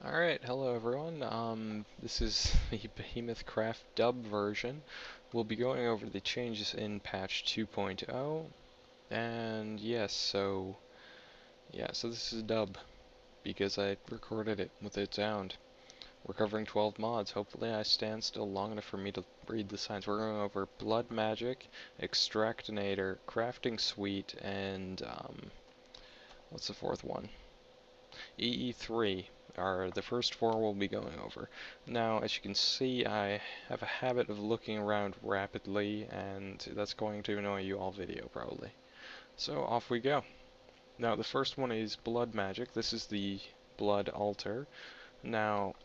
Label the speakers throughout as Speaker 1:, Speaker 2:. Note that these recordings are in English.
Speaker 1: Alright, hello everyone. This is the Behemoth Craft dub version. We'll be going over the changes in patch 2.0. And yes, so this is dub because I recorded it with its sound. We're covering 12 mods. Hopefully I stand still long enough for me to read the signs. We're going over Blood Magic, Extractinator, Crafting Suite, and what's the fourth one? EE3 are the first four we'll be going over. Now, as you can see, I have a habit of looking around rapidly, and that's going to annoy you all video, probably. So, off we go. Now, the first one is Blood Magic. This is the Blood Altar. Now,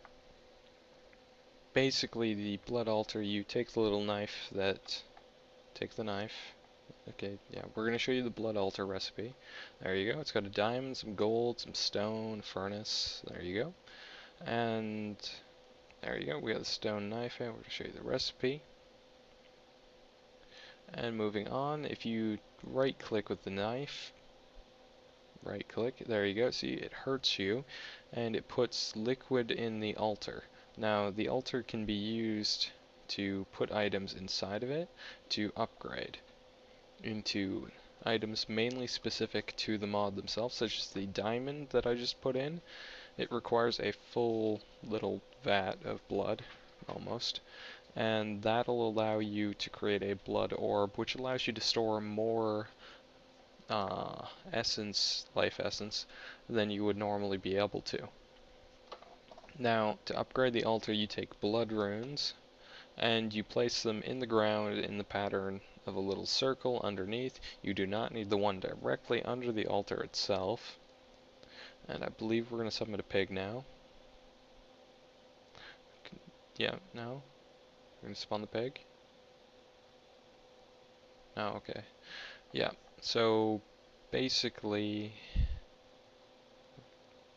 Speaker 1: basically, the Blood Altar, you take the little knife that... Take the knife. Okay, yeah, we're going to show you the Blood Altar recipe. There you go. It's got a diamond, some gold, some stone, furnace. There you go. And there you go. We got the stone knife here. We're going to show you the recipe. And moving on, if you right click with the knife, right click, there you go. See, it hurts you, and it puts liquid in the altar. Now, the altar can be used to put items inside of it to upgrade into items mainly specific to the mod themselves, such as the diamond that I just put in. It requires a full little vat of blood, almost, and that'll allow you to create a blood orb, which allows you to store more life essence, than you would normally be able to. Now, to upgrade the altar, you take blood runes, and you place them in the ground in the pattern of a little circle underneath. You do not need the one directly under the altar itself. And I believe we're going to summon a pig now. Yeah, no? We're going to spawn the pig? Oh, okay. Yeah, so basically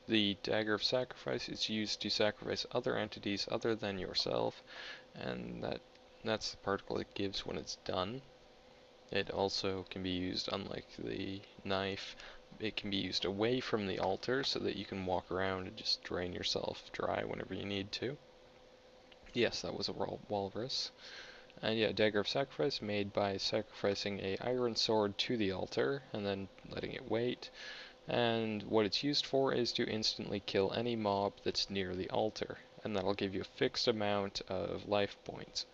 Speaker 1: the Dagger of Sacrifice is used to sacrifice other entities other than yourself, and that's the particle it gives when it's done. It also can be used, unlike the knife, it can be used away from the altar so that you can walk around and just drain yourself dry whenever you need to. Yes, that was a walrus. And yeah, Dagger of Sacrifice, made by sacrificing a iron sword to the altar and then letting it wait. And what it's used for is to instantly kill any mob that's near the altar, and that'll give you a fixed amount of life points.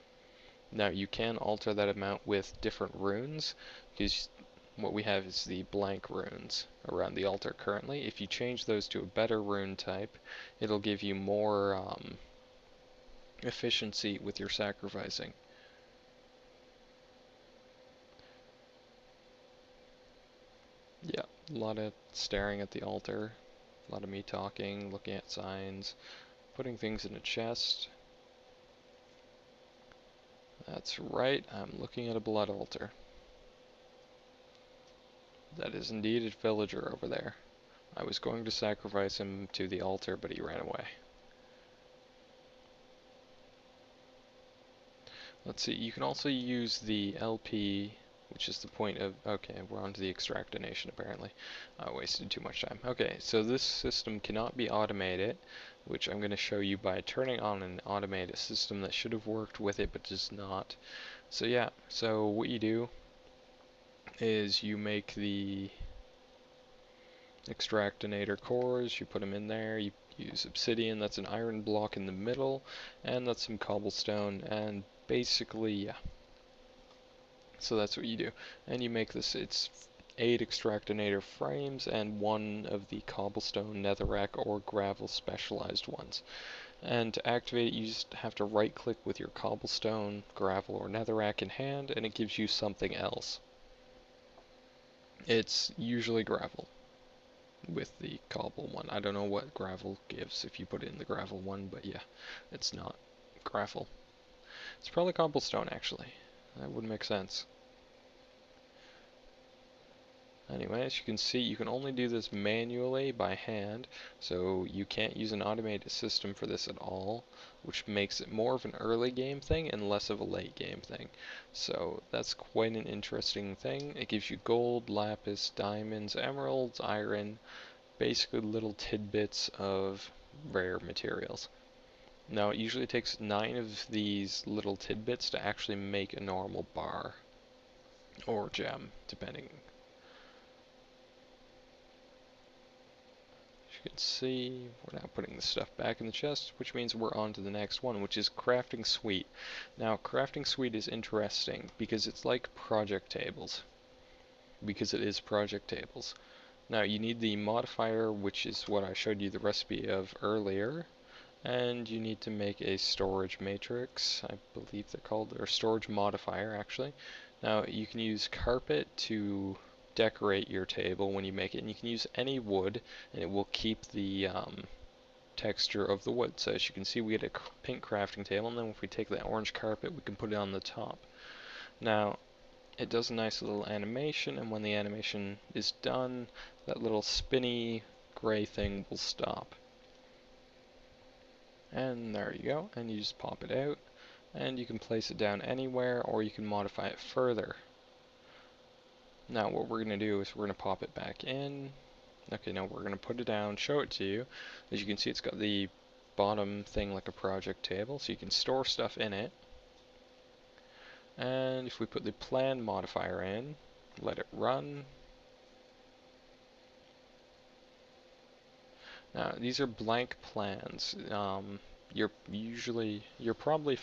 Speaker 1: Now, you can alter that amount with different runes, because what we have is the blank runes around the altar currently. If you change those to a better rune type, it'll give you more efficiency with your sacrificing. Yeah, a lot of staring at the altar, a lot of me talking, looking at signs, putting things in a chest. That's right, I'm looking at a blood altar. That is indeed a villager over there. I was going to sacrifice him to the altar, but he ran away. Let's see, you can also use the LP, which is the point of... Okay, we're on to the extractination apparently. I wasted too much time. Okay, so this system cannot be automated, which I'm going to show you by turning on an automated system that should have worked with it but does not. So yeah, so what you do is you make the extractinator cores, you put them in there, you use obsidian, that's an iron block in the middle, and that's some cobblestone, and basically, yeah. So that's what you do. And you make this, it's 8 extractinator frames and 1 of the cobblestone, netherrack, or gravel specialized ones. And to activate it, you just have to right click with your cobblestone, gravel, or netherrack in hand, and it gives you something else. It's usually gravel with the cobble one. I don't know what gravel gives if you put it in the gravel one, but yeah, it's not gravel. It's probably cobblestone, actually. That would make sense. Anyway, as you can see, you can only do this manually by hand, so you can't use an automated system for this at all, which makes it more of an early game thing and less of a late game thing. So that's quite an interesting thing. It gives you gold, lapis, diamonds, emeralds, iron, basically little tidbits of rare materials. Now, it usually takes 9 of these little tidbits to actually make a normal bar, or gem, depending. As you can see, we're now putting the stuff back in the chest, which means we're on to the next one, which is Crafting Suite. Now, Crafting Suite is interesting because it's like project tables. Because it is project tables. Now, you need the modifier, which is what I showed you the recipe of earlier. And you need to make a storage matrix, I believe they're called, or storage modifier actually. Now you can use carpet to decorate your table when you make it, and you can use any wood and it will keep the texture of the wood. So as you can see, we get a pink crafting table, and then if we take that orange carpet we can put it on the top. Now it does a nice little animation, and when the animation is done, that little spinny gray thing will stop. And there you go, and you just pop it out, and you can place it down anywhere, or you can modify it further. Now what we're going to do is we're going to pop it back in. Okay, now we're going to put it down, show it to you. As you can see, it's got the bottom thing like a project table, so you can store stuff in it. And if we put the plan modifier in, let it run. Now these are blank plans. You're probably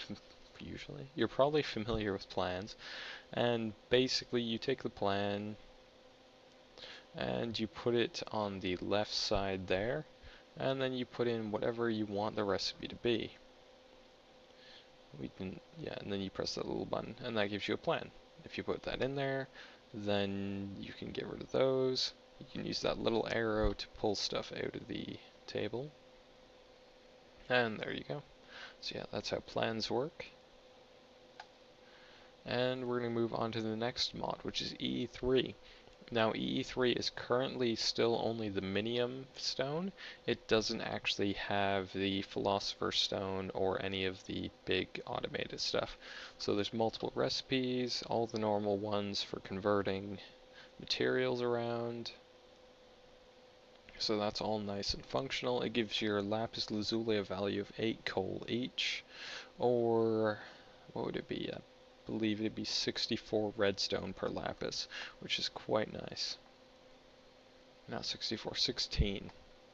Speaker 1: familiar with plans, and basically you take the plan and you put it on the left side there, and then you put in whatever you want the recipe to be. And then you press that little button, and that gives you a plan. If you put that in there, then you can get rid of those. You can use that little arrow to pull stuff out of the table. And there you go. So yeah, that's how plans work. And we're going to move on to the next mod, which is EE3. Now EE3 is currently still only the minium stone. It doesn't actually have the philosopher's stone or any of the big automated stuff. So there's multiple recipes, all the normal ones for converting materials around. So that's all nice and functional. It gives your lapis lazuli a value of 8 coal each, or what would it be? I believe it'd be 64 redstone per lapis, which is quite nice. Not 64, 16.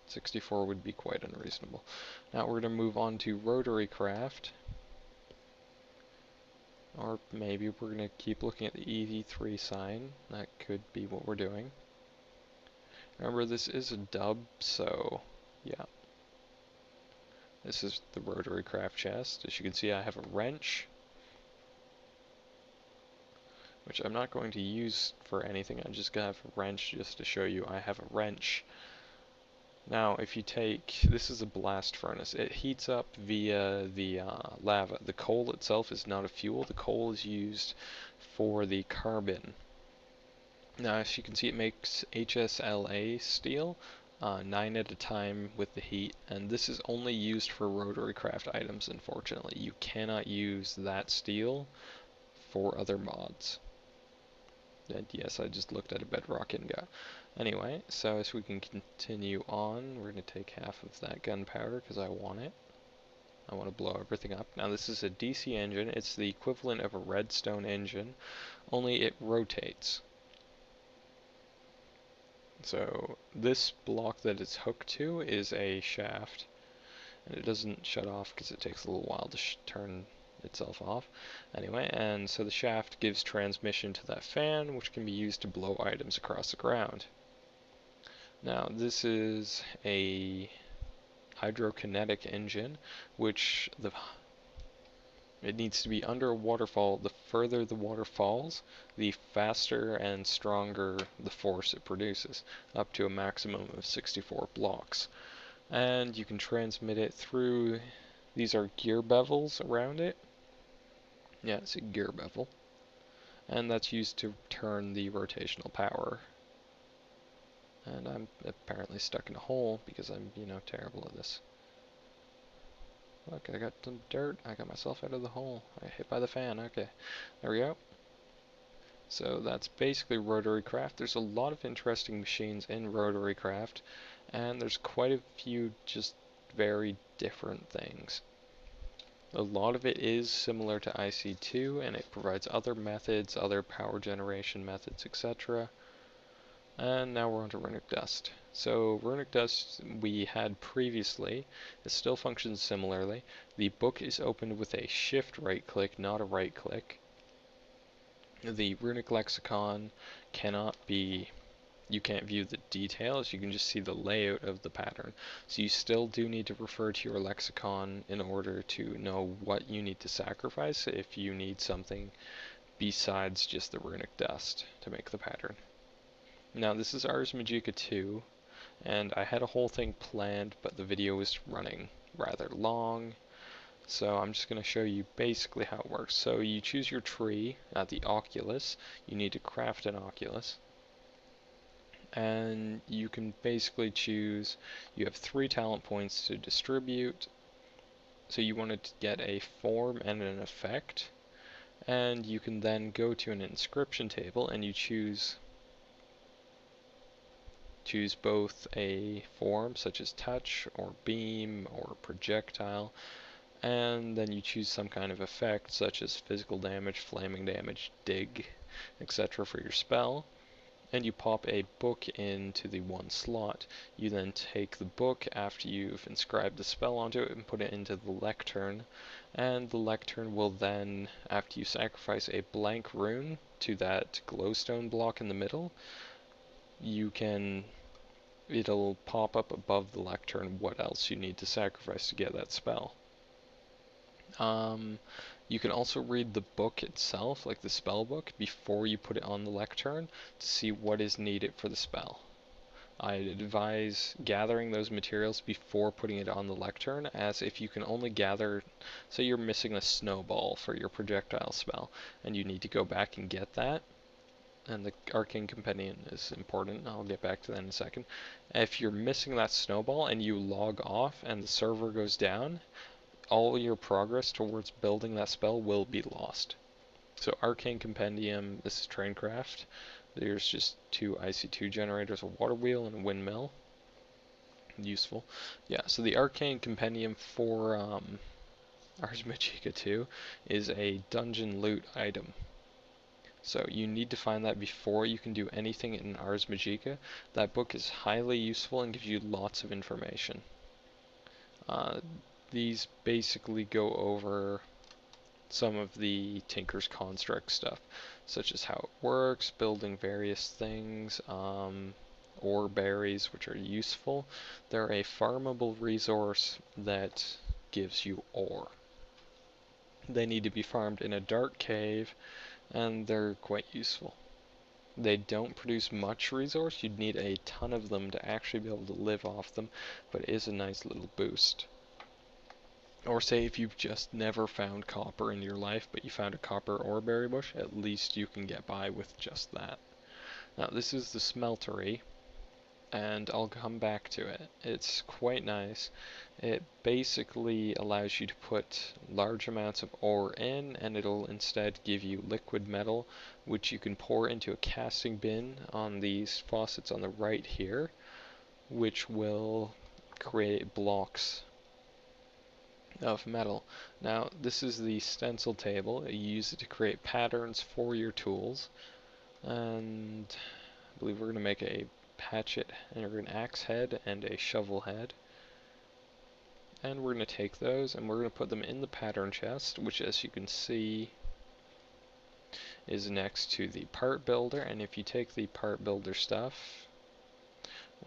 Speaker 1: 64 would be quite unreasonable. Now we're going to move on to rotary craft. Or maybe we're going to keep looking at the EV3 sign. That could be what we're doing. Remember, this is a dub, so yeah. This is the rotary craft chest. As you can see, I have a wrench, which I'm not going to use for anything. I'm just going to have a wrench just to show you I have a wrench. Now, if you take, this is a blast furnace. It heats up via the lava. The coal itself is not a fuel. The coal is used for the carbon. Now, as you can see, it makes HSLA steel, 9 at a time with the heat, and this is only used for rotary craft items, unfortunately. You cannot use that steel for other mods. And yes, I just looked at a bedrock ingot. Anyway, so as we can continue on, we're going to take half of that gunpowder because I want it. I want to blow everything up. Now this is a DC engine. It's the equivalent of a redstone engine, only it rotates. So this block that it's hooked to is a shaft, and it doesn't shut off because it takes a little while to turn itself off. Anyway, and so the shaft gives transmission to that fan, which can be used to blow items across the ground. Now this is a hydrokinetic engine, which it needs to be under a waterfall. The further the water falls, the faster and stronger the force it produces, up to a maximum of 64 blocks. And you can transmit it through, these are gear bevels around it. Yeah, it's a gear bevel. And that's used to turn the rotational power. And I'm apparently stuck in a hole because I'm, terrible at this. Look, I got some dirt. I got myself out of the hole. I got hit by the fan. Okay, there we go. So that's basically rotary craft. There's a lot of interesting machines in rotary craft, and there's quite a few just very different things. A lot of it is similar to IC2, and it provides other methods, other power generation methods, etc. And now we're on to Runic Dust. So Runic Dust we had previously, it still functions similarly. The book is opened with a shift right click, not a right click. The runic lexicon cannot be, you can't view the details, you can just see the layout of the pattern. So you still do need to refer to your lexicon in order to know what you need to sacrifice if you need something besides just the runic dust to make the pattern. Now this is Ars Magica 2, and I had a whole thing planned, but the video was running rather long. So I'm just going to show you basically how it works. So you choose your tree at the oculus. You need to craft an oculus. And you can basically choose, you have 3 talent points to distribute. So you want to get a form and an effect. And you can then go to an inscription table and you choose both a form such as touch or beam or projectile, and then you choose some kind of effect such as physical damage, flaming damage, dig, etc. for your spell, and you pop a book into the one slot. You then take the book after you've inscribed the spell onto it and put it into the lectern, and the lectern will then, after you sacrifice a blank rune to that glowstone block in the middle, it'll pop up above the lectern what else you need to sacrifice to get that spell. You can also read the book itself, like the spell book, before you put it on the lectern to see what is needed for the spell. I advise gathering those materials before putting it on the lectern, as if you can only gather, say you're missing a snowball for your projectile spell, and you need to go back and get that, and the Arcane Compendium is important, I'll get back to that in a second. If you're missing that snowball and you log off and the server goes down, all your progress towards building that spell will be lost. So Arcane Compendium, this is Traincraft. There's just 2 IC2 generators, a water wheel and a windmill. Useful. Yeah, so the Arcane Compendium for Ars Magica 2 is a dungeon loot item. So you need to find that before you can do anything in Ars Magica. That book is highly useful and gives you lots of information. These basically go over some of the Tinker's Construct stuff, such as how it works, building various things, ore berries, which are useful. They're a farmable resource that gives you ore. They need to be farmed in a dark cave, and they're quite useful. They don't produce much resource, you'd need a ton of them to actually be able to live off them, but it is a nice little boost. Or say if you've just never found copper in your life, but you found a copper ore berry bush, at least you can get by with just that. Now this is the smeltery, and I'll come back to it. It's quite nice. It basically allows you to put large amounts of ore in, and it'll instead give you liquid metal, which you can pour into a casting bin on these faucets on the right here, which will create blocks of metal. Now this is the stencil table. You use it to create patterns for your tools, and I believe we're going to make a hatchet and an axe head and a shovel head, and we're going to take those and we're going to put them in the pattern chest, which as you can see is next to the part builder. And if you take the part builder stuff,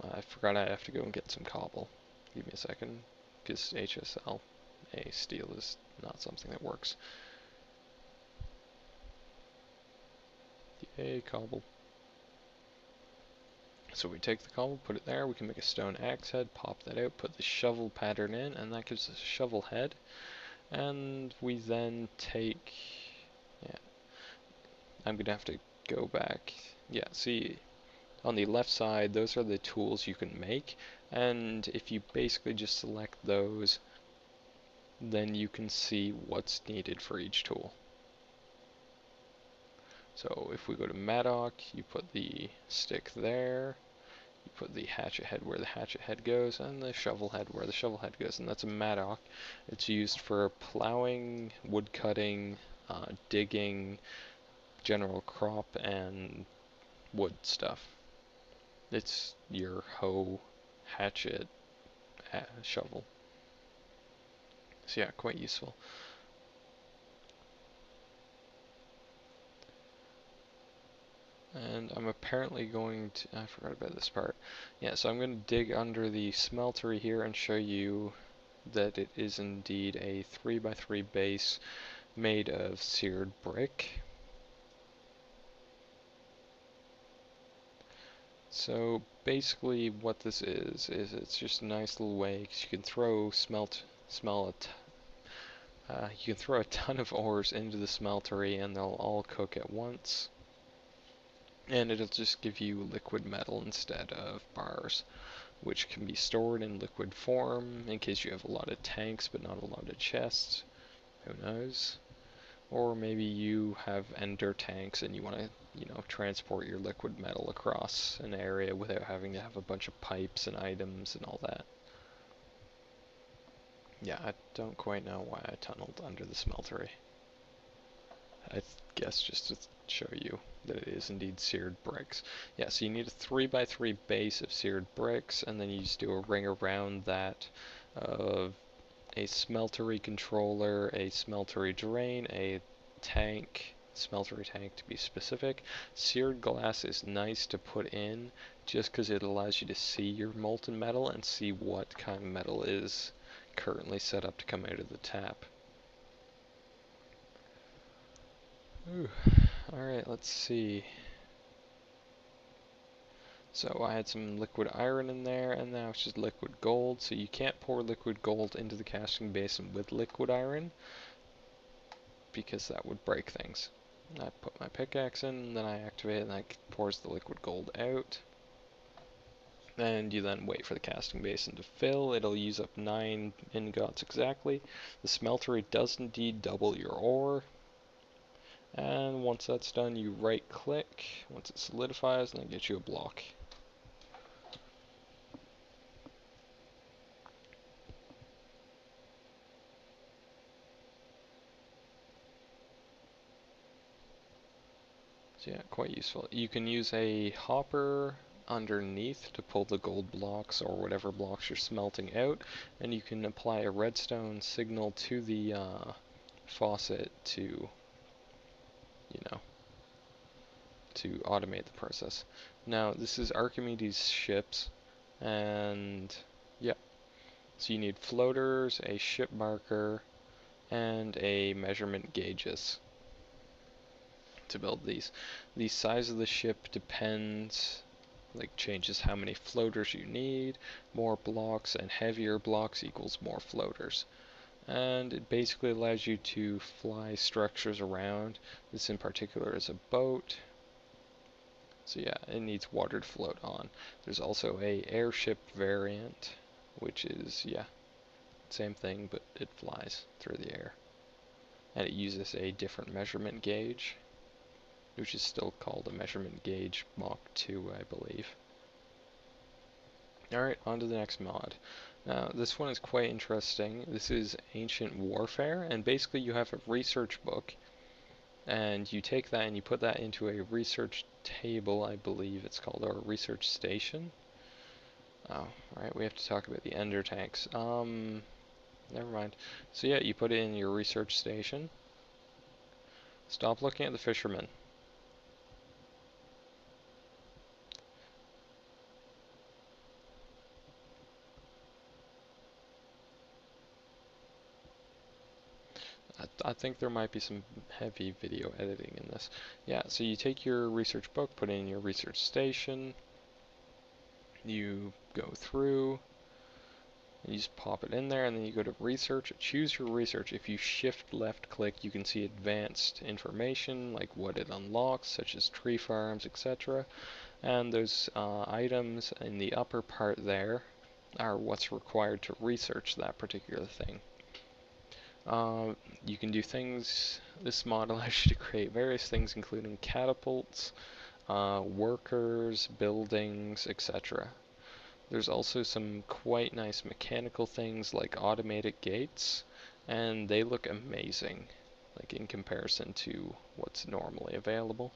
Speaker 1: I forgot I have to go and get some cobble. Give me a second, because HSL steel is not something that works. Yay, cobble. So we take the cobble, put it there, we can make a stone axe head, pop that out, put the shovel pattern in, and that gives us a shovel head. And we then take, I'm going to have to go back. Yeah, see, on the left side, those are the tools you can make, and if you basically just select those, then you can see what's needed for each tool. So if we go to Madoc, you put the stick there, you put the hatchet head where the hatchet head goes, and the shovel head where the shovel head goes, and that's a mattock. It's used for plowing, wood cutting, digging, general crop, and wood stuff. It's your hoe, hatchet, shovel. So yeah, quite useful. And I'm apparently going to, I forgot about this part. Yeah, so I'm going to dig under the smeltery here and show you that it is indeed a 3x3 base made of seared brick. So basically what this is it's just a nice little way, because you can throw you can throw a ton of ores into the smeltery and they'll all cook at once. And it'll just give you liquid metal instead of bars, which can be stored in liquid form in case you have a lot of tanks but not a lot of chests. Who knows? Or maybe you have ender tanks and you want to, transport your liquid metal across an area without having to have a bunch of pipes and items and all that. Yeah, I don't quite know why I tunneled under the smeltery. I guess just to show you that it is indeed seared bricks. Yeah, so you need a 3x3 base of seared bricks, and then you just do a ring around that of a smeltery controller, a smeltery drain, a tank, smeltery tank to be specific. Seared glass is nice to put in just because it allows you to see your molten metal and see what kind of metal is currently set up to come out of the tap. Alright, let's see. So I had some liquid iron in there, and now it's just liquid gold. So you can't pour liquid gold into the casting basin with liquid iron, because that would break things. I put my pickaxe in, and then I activate it, and that pours the liquid gold out. And you then wait for the casting basin to fill. It'll use up 9 ingots exactly. The smeltery does indeed double your ore. And once that's done, you right click once it solidifies, and then get you a block. So yeah, quite useful. You can use a hopper underneath to pull the gold blocks or whatever blocks you're smelting out, and you can apply a redstone signal to the faucet to, to automate the process. Now, this is Archimedes' ships, and yeah, so you need floaters, a ship marker, and a measurement gauges to build these. The size of the ship depends, changes how many floaters you need. More blocks and heavier blocks equals more floaters. And it basically allows you to fly structures around. This in particular is a boat. So yeah, it needs water to float on. There's also a airship variant, which is, yeah, same thing, but it flies through the air. And it uses a different measurement gauge, which is still called a measurement gauge Mach 2, I believe. Alright, on to the next mod. Now, this one is quite interesting. This is Ancient Warfare, and basically you have a research book, and you take that and you put that into a research table, I believe it's called, or a research station. Oh, right, we have to talk about the ender tanks. Never mind. So yeah, you put it in your research station. Stop looking at the fishermen. I think there might be some heavy video editing in this. Yeah, so you take your research book, put it in your research station, you go through, and you just pop it in there, and then you go to research, choose your research. If you shift left click, you can see advanced information, like what it unlocks, such as tree farms, etc. And those items in the upper part there are what's required to research that particular thing. You can do things, this mod allows you to create various things including catapults, workers, buildings, etc. There's also some quite nice mechanical things like automated gates, and they look amazing, like in comparison to what's normally available.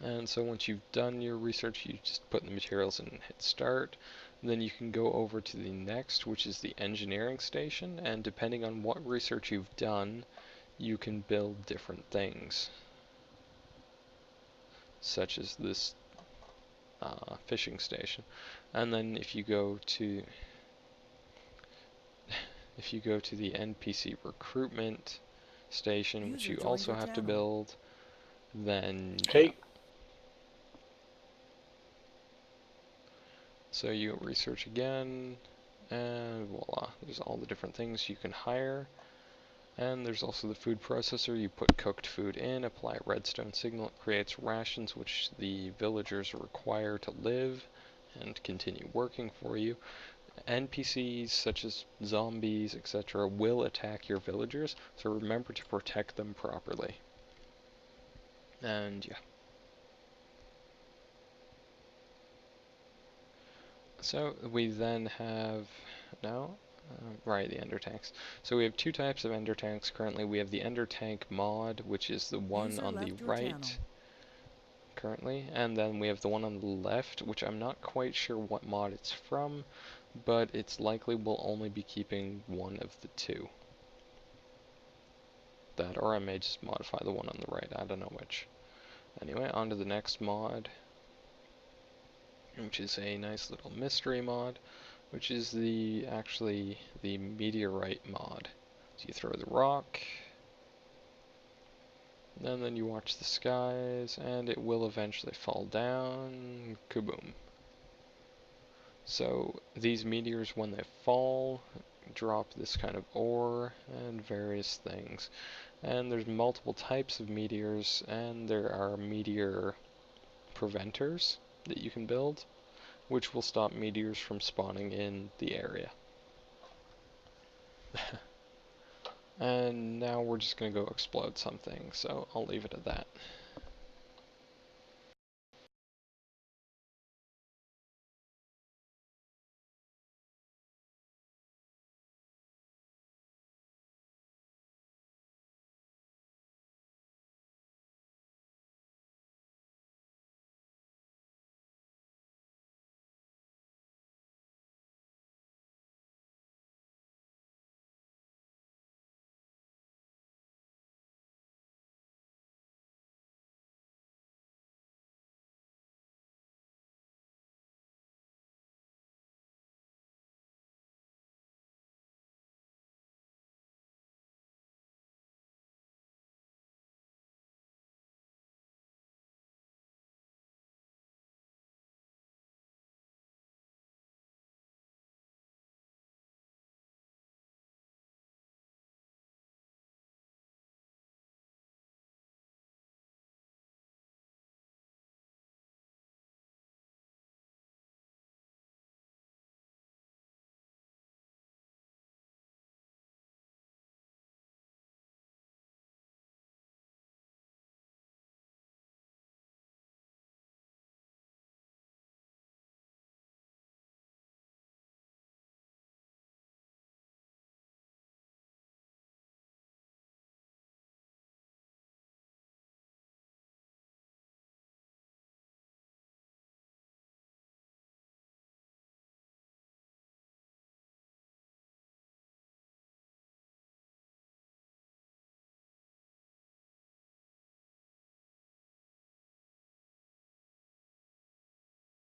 Speaker 1: And so once you've done your research, you just put the materials in and hit start. Then you can go over to the next, which is the engineering station, and depending on what research you've done, you can build different things, such as this fishing station. And then if you go to the NPC recruitment station, which you also have to build, then
Speaker 2: Hey.
Speaker 1: So you research again, and voila, there's all the different things you can hire. And there's also the food processor. You put cooked food in, apply a redstone signal. It creates rations which the villagers require to live and continue working for you. NPCs such as zombies, etc. will attack your villagers, so remember to protect them properly. And yeah. So we then have now, right, the ender tanks. So we have two types of ender tanks currently. We have the ender tank mod, which is the one on the right currently, and then we have the one on the left, which I'm not quite sure what mod it's from, but it's likely we'll only be keeping one of the two. That, or I may just modify the one on the right, I don't know which. Anyway, on to the next mod, which is a nice little mystery mod, which is actually the meteorite mod. So you throw the rock, and then you watch the skies, and it will eventually fall down. Kaboom. So these meteors, when they fall, drop this kind of ore and various things. And there's multiple types of meteors, and there are meteor preventers that you can build, which will stop meteors from spawning in the area. And now we're just going to go explode something, so I'll leave it at that.